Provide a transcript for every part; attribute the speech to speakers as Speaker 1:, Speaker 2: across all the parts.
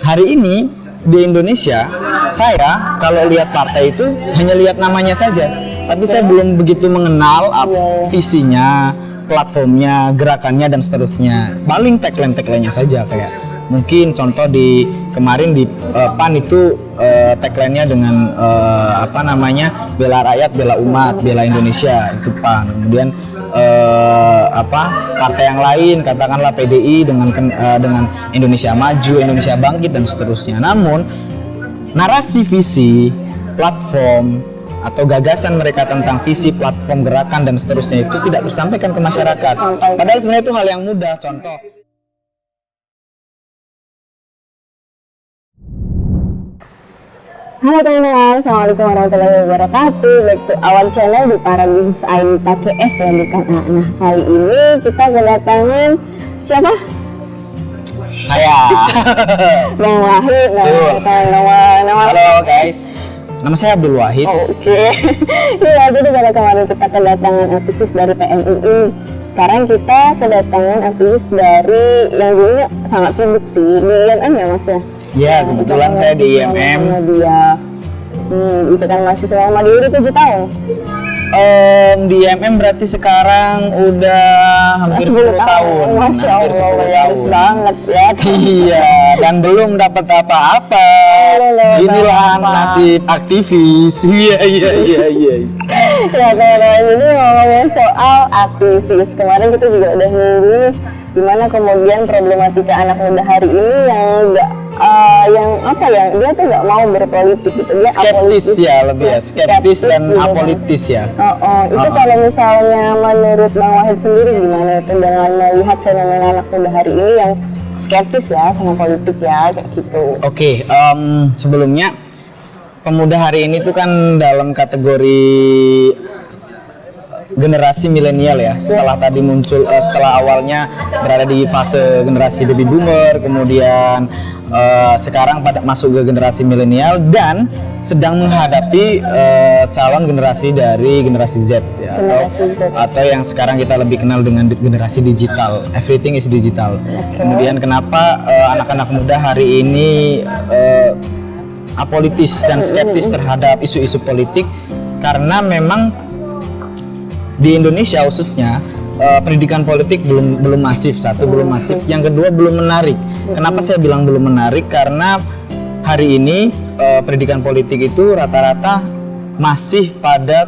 Speaker 1: hari ini di Indonesia, saya kalau lihat partai itu hanya lihat namanya saja, tapi saya belum begitu mengenal visinya, platformnya, gerakannya dan seterusnya. Paling tagline-nya saja, kayak mungkin contoh di kemarin di PAN itu tagline-nya dengan bela rakyat, bela umat, bela Indonesia, itu PAN. Kemudian partai yang lain, katakanlah PDI dengan Indonesia Maju, Indonesia Bangkit dan seterusnya. Namun narasi, visi, platform atau gagasan mereka tentang visi, platform, gerakan dan seterusnya itu tidak tersampaikan ke masyarakat. Padahal sebenarnya itu hal yang mudah. Contoh,
Speaker 2: halo teman-teman, assalamualaikum warahmatullahi wabarakatuh. Back to our channel di Parabins ID pakai S ya di kan. Nah, kali ini kita kedatangan siapa?
Speaker 1: saya.
Speaker 2: Bang Wahid.
Speaker 1: Halo guys, nama saya Abdul Wahid.
Speaker 2: Oke. Iya, jadi pada kemarin kita kedatangan aktivis dari PMII. Sekarang kita kedatangan aktivis dari yang dulunya sangat sibuk sih di IMM ya Mas ya.
Speaker 1: Ya, kebetulan saya di IMM.
Speaker 2: Dia itu kan mahasiswa Mandiri 7 tahun.
Speaker 1: Di IMM berarti sekarang udah hampir 10 tahun.
Speaker 2: Masya Allah, laris banget ya.
Speaker 1: Iya, dan belum dapat apa-apa. Inilah nasib aktivis. Iya.
Speaker 2: Ya, teman-teman, ini ngomongin soal aktivis. Kemarin kita juga udah nyinggung gimana kemudian problematika anak muda hari ini yang dia tuh nggak mau berpolitik gitu, dia
Speaker 1: skeptis
Speaker 2: apolitis.
Speaker 1: Ya, lebih ya skeptis dan apolitis ya.
Speaker 2: Itu kalau misalnya menurut Bang Wahid sendiri gimana itu dengan melihat fenomena anak muda hari ini yang skeptis ya sama politik ya kayak gitu.
Speaker 1: Oke, sebelumnya pemuda hari ini tuh kan dalam kategori generasi milenial ya. Setelah tadi muncul setelah awalnya berada di fase generasi baby boomer, kemudian sekarang pada masuk ke generasi milenial dan sedang menghadapi calon generasi dari generasi Z ya, atau yang sekarang kita lebih kenal dengan generasi digital. Everything is digital. Kemudian kenapa anak-anak muda hari ini apolitis dan skeptis terhadap isu-isu politik? Karena memang di Indonesia khususnya pendidikan politik belum masif. Satu, belum masif. Yang kedua, belum menarik. Kenapa saya bilang belum menarik? Karena hari ini pendidikan politik itu rata-rata masih pada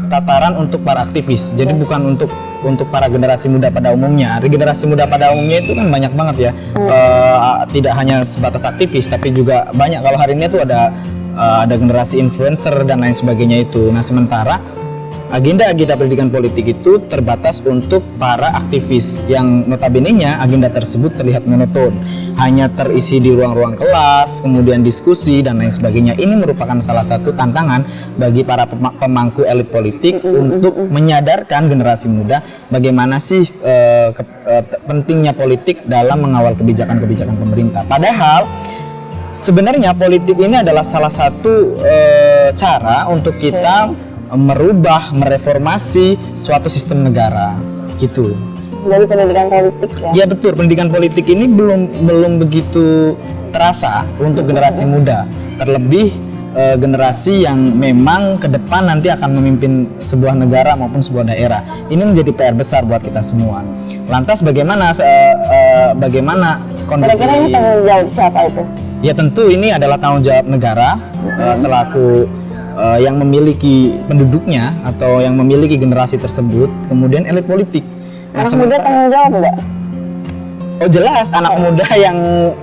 Speaker 1: tataran untuk para aktivis. Jadi bukan untuk para generasi muda pada umumnya. Generasi muda pada umumnya itu kan banyak banget ya. Tidak hanya sebatas aktivis, tapi juga banyak. Kalau hari ini tuh ada generasi influencer dan lain sebagainya itu. Nah, sementara agenda pendidikan politik itu terbatas untuk para aktivis yang notabene-nya agenda tersebut terlihat monoton, hanya terisi di ruang-ruang kelas, kemudian diskusi dan lain sebagainya. Ini merupakan salah satu tantangan bagi para pemangku elit politik untuk menyadarkan generasi muda bagaimana sih pentingnya politik dalam mengawal kebijakan-kebijakan pemerintah. Padahal sebenarnya politik ini adalah salah satu cara untuk kita merubah, mereformasi suatu sistem negara gitu.
Speaker 2: Dari pendidikan politik ya? Ya
Speaker 1: betul, pendidikan politik ini belum begitu terasa untuk generasi muda, terlebih generasi yang memang ke depan nanti akan memimpin sebuah negara maupun sebuah daerah. Ini menjadi PR besar buat kita semua. Lantas bagaimana kondisi?
Speaker 2: Kira-kira ini tanggung jawab siapa itu?
Speaker 1: Ya tentu ini adalah tanggung jawab negara selaku yang memiliki penduduknya atau yang memiliki generasi tersebut, kemudian elit politik.
Speaker 2: Anak muda tanggung jawab enggak?
Speaker 1: Oh jelas, anak muda yang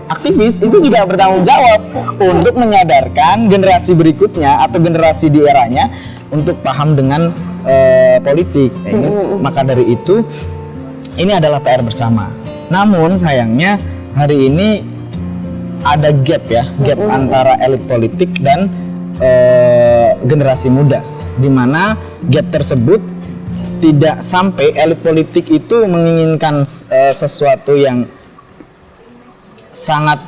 Speaker 1: aktivis itu juga bertanggung jawab untuk menyadarkan generasi berikutnya atau generasi di eranya untuk paham dengan politik. Maka dari itu, ini adalah PR bersama. Namun sayangnya hari ini ada gap antara elit politik dan generasi muda, di mana gap tersebut tidak sampai elit politik itu menginginkan sesuatu yang sangat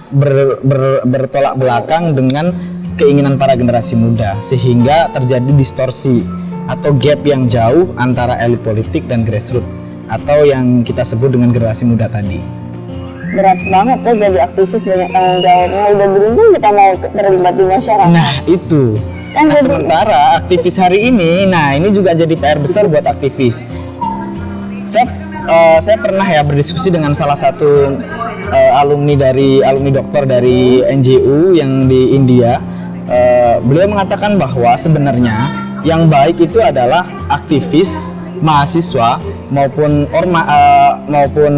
Speaker 1: bertolak belakang dengan keinginan para generasi muda, sehingga terjadi distorsi atau gap yang jauh antara elit politik dan grassroots atau yang kita sebut dengan generasi muda tadi.
Speaker 2: berat banget ya jadi aktivis, banyak tanggung jawabnya. Udah beruntung kita mau terlibat di masyarakat.
Speaker 1: Nah itu.
Speaker 2: Kan
Speaker 1: Nah,
Speaker 2: jadi-
Speaker 1: sementara aktivis hari ini, nah ini juga jadi PR besar buat aktivis. Saya pernah ya berdiskusi dengan salah satu alumni doktor dari NGO yang di India. Beliau mengatakan bahwa sebenarnya yang baik itu adalah aktivis mahasiswa maupun maupun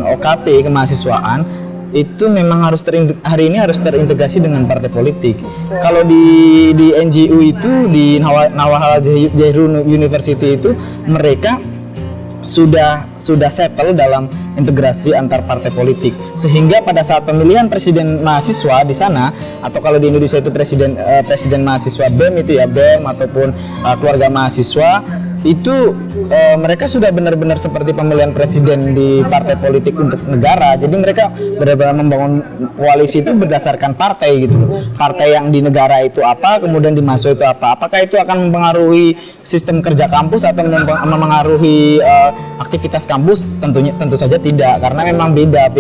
Speaker 1: OKP kemahasiswaan itu memang harus hari ini harus terintegrasi dengan partai politik. Kalau di NGO itu di Nawahal Jahru University itu mereka sudah settle dalam integrasi antar partai politik, sehingga pada saat pemilihan presiden mahasiswa di sana, atau kalau di Indonesia itu presiden mahasiswa BEM itu ya BEM ataupun keluarga mahasiswa itu mereka sudah benar-benar seperti pemilihan presiden di partai politik untuk negara. Jadi mereka benar-benar membangun koalisi itu berdasarkan partai gitu loh. Partai yang di negara itu apa, kemudian di mahasiswa itu apa. Apakah itu akan mempengaruhi sistem kerja kampus atau mempengaruhi aktivitas kampus? Tentu saja tidak, karena memang beda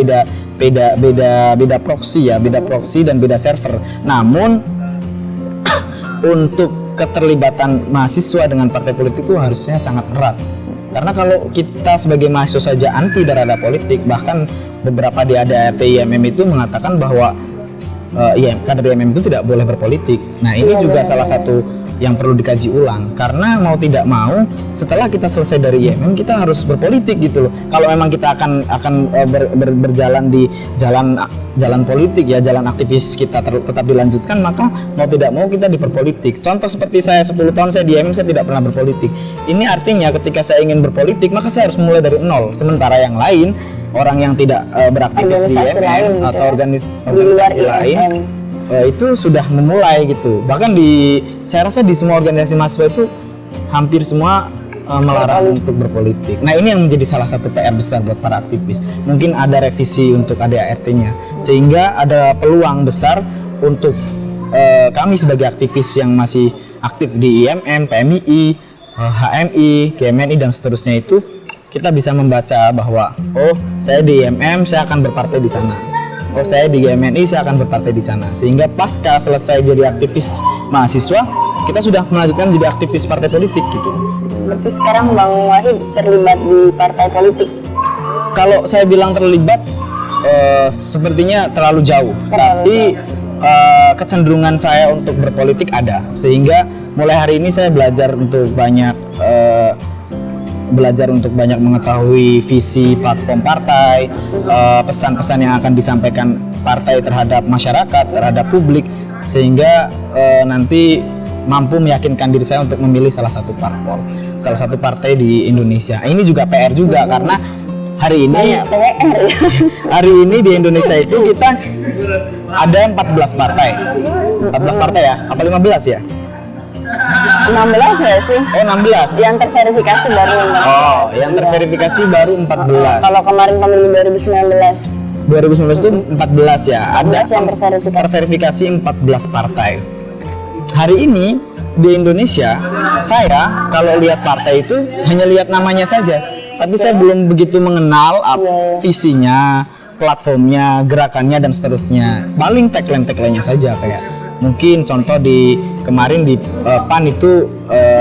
Speaker 1: proxy ya, beda proxy dan beda server. Namun untuk keterlibatan mahasiswa dengan partai politik itu harusnya sangat erat. Karena kalau kita sebagai mahasiswa saja anti terhadap politik, bahkan beberapa di ADART IMM itu mengatakan bahwa kader IMM itu tidak boleh berpolitik. Nah ini juga salah satu yang perlu dikaji ulang, karena mau tidak mau setelah kita selesai dari IMM kita harus berpolitik gitu loh. Kalau memang kita akan berjalan di jalan politik ya, jalan aktivis kita tetap dilanjutkan, maka mau tidak mau kita diperpolitik. Contoh seperti saya 10 tahun saya di IMM, saya tidak pernah berpolitik. Ini artinya ketika saya ingin berpolitik maka saya harus mulai dari nol. Sementara yang lain, orang yang tidak beraktivis di IMM atau organisasi lain itu sudah memulai gitu. Bahkan saya rasa di semua organisasi mahasiswa itu hampir semua melarang untuk berpolitik. Nah ini yang menjadi salah satu PR besar buat para aktivis. Mungkin ada revisi untuk ADART-nya, sehingga ada peluang besar untuk kami sebagai aktivis yang masih aktif di IMM, PMII, HMI, GMNI dan seterusnya itu, kita bisa membaca bahwa oh saya di IMM saya akan berpartai di sana. Oh saya di GMNI saya akan berpartai di sana, sehingga pasca selesai jadi aktivis mahasiswa kita sudah melanjutkan jadi aktivis partai politik gitu.
Speaker 2: Berarti sekarang Bang Wahid terlibat di partai politik?
Speaker 1: Kalau saya bilang terlibat sepertinya terlalu jauh, tapi kecenderungan saya untuk berpolitik ada, sehingga mulai hari ini saya belajar untuk banyak mengetahui visi platform partai, pesan-pesan yang akan disampaikan partai terhadap masyarakat, terhadap publik, sehingga nanti mampu meyakinkan diri saya untuk memilih salah satu partai di Indonesia. Ini juga PR juga, karena hari ini di Indonesia itu kita ada 14 partai ya, apa 15 ya?
Speaker 2: 16 ya sih?
Speaker 1: Oh 16.
Speaker 2: Yang terverifikasi baru 16.
Speaker 1: Oh, yang terverifikasi baru 14.
Speaker 2: Kalau kemarin pemilu 2019
Speaker 1: 2019 itu 14 ya. Ada
Speaker 2: yang
Speaker 1: terverifikasi 14 partai. Hari ini di Indonesia, saya kalau lihat partai itu hanya lihat namanya saja, tapi saya belum begitu mengenal visinya, platformnya, gerakannya dan seterusnya. Paling tagline-nya saja, kayak mungkin contoh di kemarin di PAN itu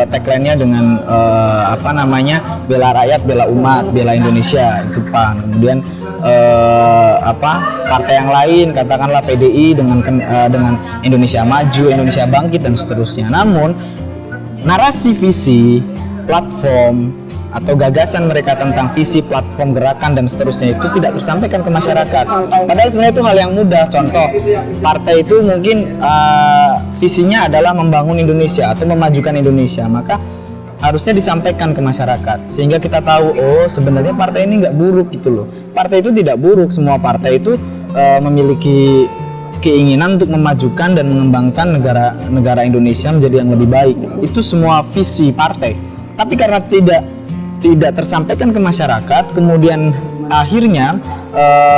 Speaker 1: tagline-nya dengan bela rakyat, bela umat, bela Indonesia, itu PAN. Kemudian partai yang lain katakanlah PDI dengan Indonesia Maju, Indonesia Bangkit dan seterusnya. Namun narasi, visi, platform atau gagasan mereka tentang visi, platform, gerakan dan seterusnya itu tidak tersampaikan ke masyarakat. Padahal sebenarnya itu hal yang mudah. Contoh, partai itu mungkin visinya adalah membangun Indonesia atau memajukan Indonesia, maka harusnya disampaikan ke masyarakat sehingga kita tahu, oh sebenarnya partai ini nggak buruk gitu loh. Partai itu tidak buruk, semua partai itu memiliki keinginan untuk memajukan dan mengembangkan negara Indonesia menjadi yang lebih baik. Itu semua visi partai. Tapi karena tidak tersampaikan ke masyarakat, kemudian akhirnya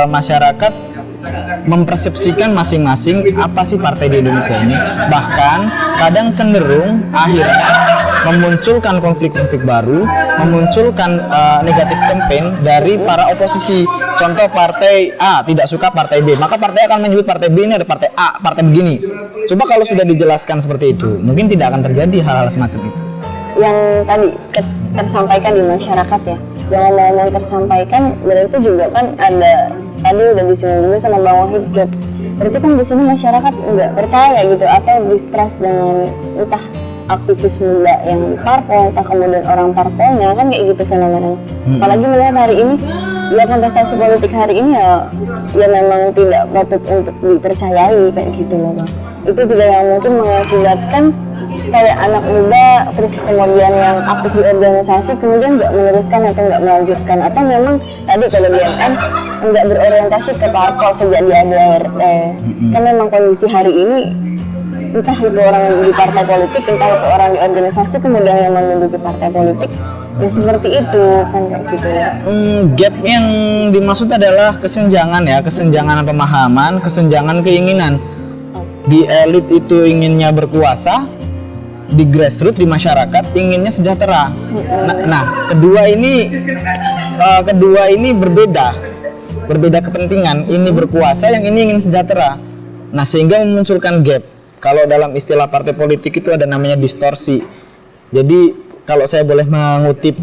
Speaker 1: masyarakat mempersepsikan masing-masing apa sih partai di Indonesia ini, bahkan kadang cenderung akhirnya memunculkan konflik-konflik baru, memunculkan negatif campaign dari para oposisi. Contoh, partai A tidak suka partai B, maka partai A akan menyebut partai B ini ada partai A, partai begini. Coba kalau sudah dijelaskan seperti itu, mungkin tidak akan terjadi hal-hal semacam itu.
Speaker 2: Yang tadi tersampaikan di masyarakat ya, yang ngomong-ngomong tersampaikan, berarti juga kan ada tadi udah disinggung juga sama Bang Wahid, berarti kan di sini masyarakat nggak percaya gitu atau distrust dengan entah aktivis muda yang parpol, entah kemudian orang parpolnya, kan kayak gitu fenomenanya. Apalagi melihat hari ini, ya kontestasi politik hari ini ya memang tidak patut untuk dipercayai kayak gitu loh Bang. Itu juga yang mungkin mengakibatkan kayak anak muda terus kemudian yang aktif di organisasi kemudian nggak meneruskan atau nggak melanjutkan, atau memang tadi kalau BNN nggak berorientasi ke parpol sejak di ADRT. Kan memang kondisi hari ini entah itu orang di partai politik, entah itu orang di organisasi kemudian yang menduduki partai politik, ya seperti itu kan kayak gitu ya.
Speaker 1: Gap yang dimaksud adalah kesenjangan ya, kesenjangan pemahaman, kesenjangan keinginan. Di elit itu inginnya berkuasa, di grassroots di masyarakat inginnya sejahtera. Nah, kedua ini berbeda kepentingan. Ini berkuasa, yang ini ingin sejahtera. Nah, sehingga memunculkan gap. Kalau dalam istilah partai politik itu ada namanya distorsi. Jadi kalau saya boleh mengutip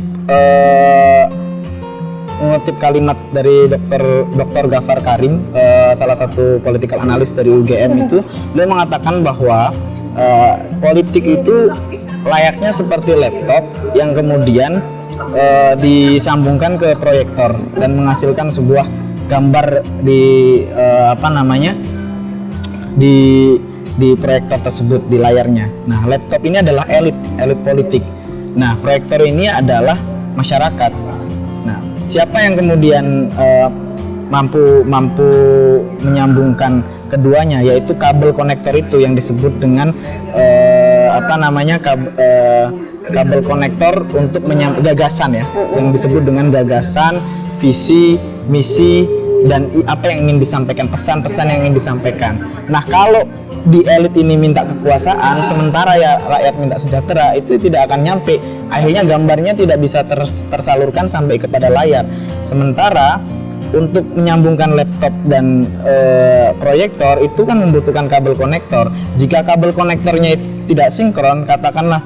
Speaker 1: kalimat dari Dr. Gafar Karim, salah satu political analyst dari UGM itu, beliau mengatakan bahwa politik itu layaknya seperti laptop yang kemudian disambungkan ke proyektor dan menghasilkan sebuah gambar di proyektor tersebut, di layarnya. Nah, laptop ini adalah elit politik. Nah, proyektor ini adalah masyarakat. Nah, siapa yang kemudian mampu menyambungkan keduanya, yaitu kabel konektor itu yang disebut dengan kabel konektor untuk gagasan ya, yang disebut dengan gagasan, visi, misi, dan apa yang ingin disampaikan, pesan-pesan yang ingin disampaikan. Nah, kalau di elit ini minta kekuasaan, sementara ya rakyat minta sejahtera, itu tidak akan nyampe. Akhirnya gambarnya tidak bisa tersalurkan sampai kepada layar. Sementara untuk menyambungkan laptop dan proyektor itu kan membutuhkan kabel konektor. Jika kabel konektornya tidak sinkron, katakanlah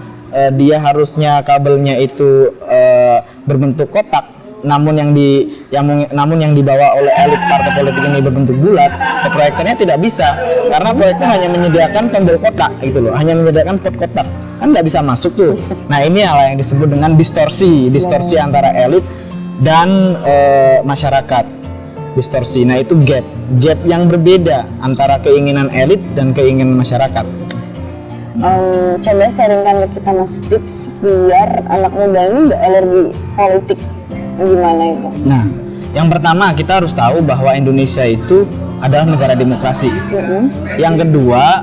Speaker 1: dia harusnya kabelnya itu berbentuk kotak, namun yang dibawa oleh elit partai politik ini berbentuk bulat, proyektornya tidak bisa karena proyektor hanya menyediakan tombol kotak gitu loh, hanya menyediakan pot kotak, kan nggak bisa masuk tuh. Nah, ini hal yang disebut dengan distorsi antara elit dan masyarakat, distorsi. Nah, itu gap yang berbeda antara keinginan elit dan keinginan masyarakat.
Speaker 2: Coba sharingkan ke kita Mas tips biar anak muda ini nggak alergi politik, gimana itu?
Speaker 1: Nah, yang pertama kita harus tahu bahwa Indonesia itu adalah negara demokrasi. Yang kedua,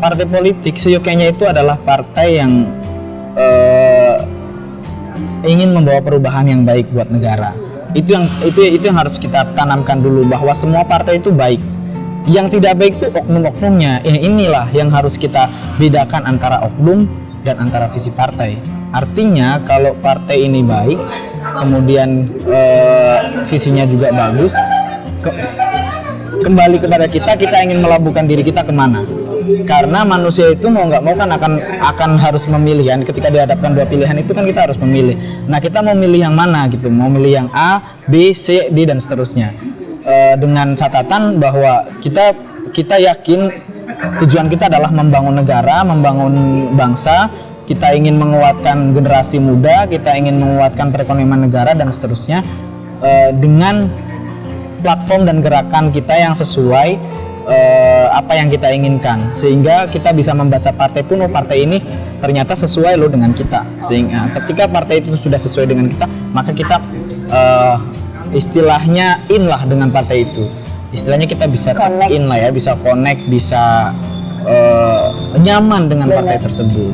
Speaker 1: partai politik seyogyanya itu adalah partai yang ingin membawa perubahan yang baik buat negara. Itu yang harus kita tanamkan dulu, bahwa semua partai itu baik. Yang tidak baik itu oknum-oknumnya. Inilah yang harus kita bedakan antara oknum dan antara visi partai. Artinya kalau partai ini baik, kemudian visinya juga bagus, kembali kepada kita ingin melabuhkan diri kita kemana. Karena manusia itu mau nggak mau kan akan harus memilih kan. Ketika dihadapkan dua pilihan itu kan kita harus memilih. Nah, kita mau milih yang mana gitu, mau milih yang A, B, C, D dan seterusnya. Dengan catatan bahwa kita yakin tujuan kita adalah membangun negara, membangun bangsa. Kita ingin menguatkan generasi muda, kita ingin menguatkan perekonomian negara dan seterusnya, dengan platform dan gerakan kita yang sesuai apa yang kita inginkan, sehingga kita bisa membaca partai pun, partai ini ternyata sesuai loh dengan kita. Sehingga ketika partai itu sudah sesuai dengan kita, maka kita istilahnya in lah dengan partai itu. Istilahnya kita bisa check in lah ya, bisa connect, bisa nyaman dengan partai tersebut.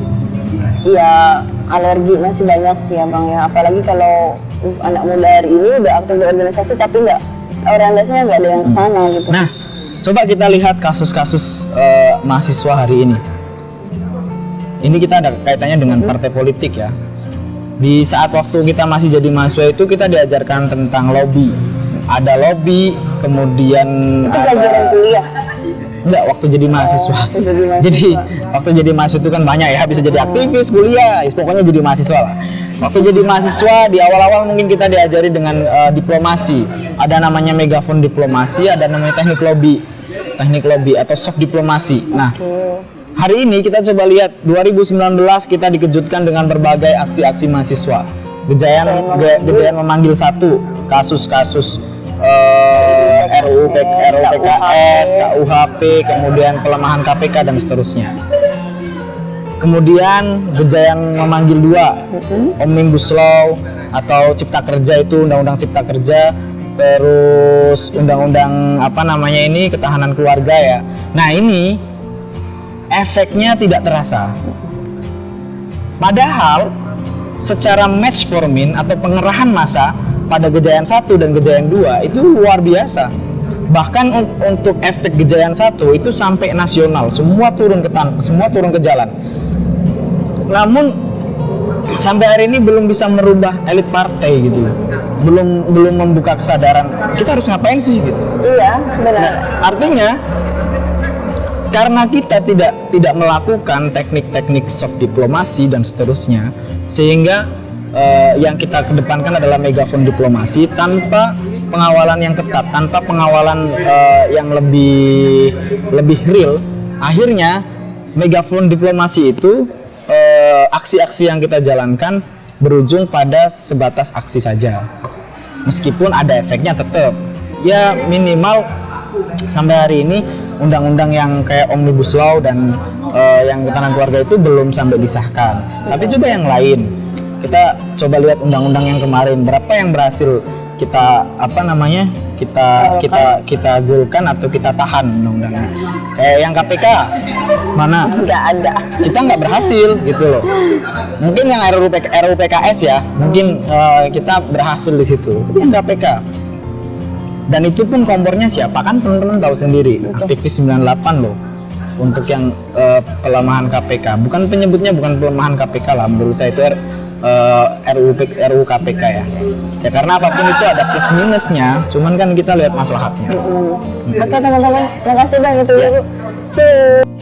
Speaker 2: Ya, alergi masih banyak sih ya Bang ya, apalagi kalau anak muda hari ini udah aktif di organisasi tapi nggak orientasinya nggak ada yang ke sana gitu.
Speaker 1: Nah, coba kita lihat kasus-kasus mahasiswa hari ini. Ini kita ada kaitannya dengan partai politik ya. Di saat waktu kita masih jadi mahasiswa itu kita diajarkan tentang lobby. Ada lobby, kemudian
Speaker 2: Itu pelajaran kuliah.
Speaker 1: enggak waktu jadi mahasiswa.
Speaker 2: Waktu jadi mahasiswa.
Speaker 1: Jadi waktu jadi mahasiswa itu kan banyak ya, bisa jadi aktivis, kuliah, pokoknya jadi mahasiswa lah. Waktu jadi mahasiswa di awal-awal mungkin kita diajari dengan diplomasi. Ada namanya megafon diplomasi, ada namanya teknik lobby atau soft diplomasi. Nah, hari ini kita coba lihat 2019 kita dikejutkan dengan berbagai aksi-aksi mahasiswa. Gejayan memanggil satu kasus-kasus RUU PKS, KUHP, kemudian pelemahan KPK dan seterusnya. Kemudian Gejayan memanggil dua, Omnibus Law atau Cipta Kerja, itu Undang-Undang Cipta Kerja, terus Undang-Undang apa namanya ini, Ketahanan Keluarga ya. Nah ini efeknya tidak terasa. Padahal secara match forming atau pengerahan massa pada Gejayan 1 dan Gejayan 2 itu luar biasa. Bahkan untuk efek Gejayan 1 itu sampai nasional, semua turun ke jalan. Namun sampai hari ini belum bisa merubah elit partai gitu. Belum membuka kesadaran kita harus ngapain sih gitu.
Speaker 2: Iya, benar.
Speaker 1: Nah, artinya karena kita tidak melakukan teknik-teknik soft diplomasi dan seterusnya, sehingga yang kita kedepankan adalah megafon diplomasi tanpa pengawalan yang ketat, tanpa pengawalan yang lebih real. Akhirnya megafon diplomasi itu aksi-aksi yang kita jalankan berujung pada sebatas aksi saja. Meskipun ada efeknya tetap. Ya minimal sampai hari ini undang-undang yang kayak Omnibus Law dan yang ketahanan keluarga itu belum sampai disahkan. Tapi coba yang lain. Kita coba lihat undang-undang yang kemarin, berapa yang berhasil kita kita gulkan atau kita tahan undang-undangnya. Kayak yang KPK mana?
Speaker 2: Nggak ada.
Speaker 1: Kita nggak berhasil gitu loh. Mungkin yang RUU PKS ya, mungkin kita berhasil di situ. Tapi yang KPK. Dan itu pun kompornya siapa, kan teman-teman tahu sendiri, aktivis 98 loh. Untuk yang pelemahan KPK, bukan pelemahan KPK lah, menurut saya itu RUU KPK ya. Ya karena apapun itu ada plus minusnya, cuman kan kita lihat maslahatnya.
Speaker 2: Oke teman-teman, makasih Bang itu. See you.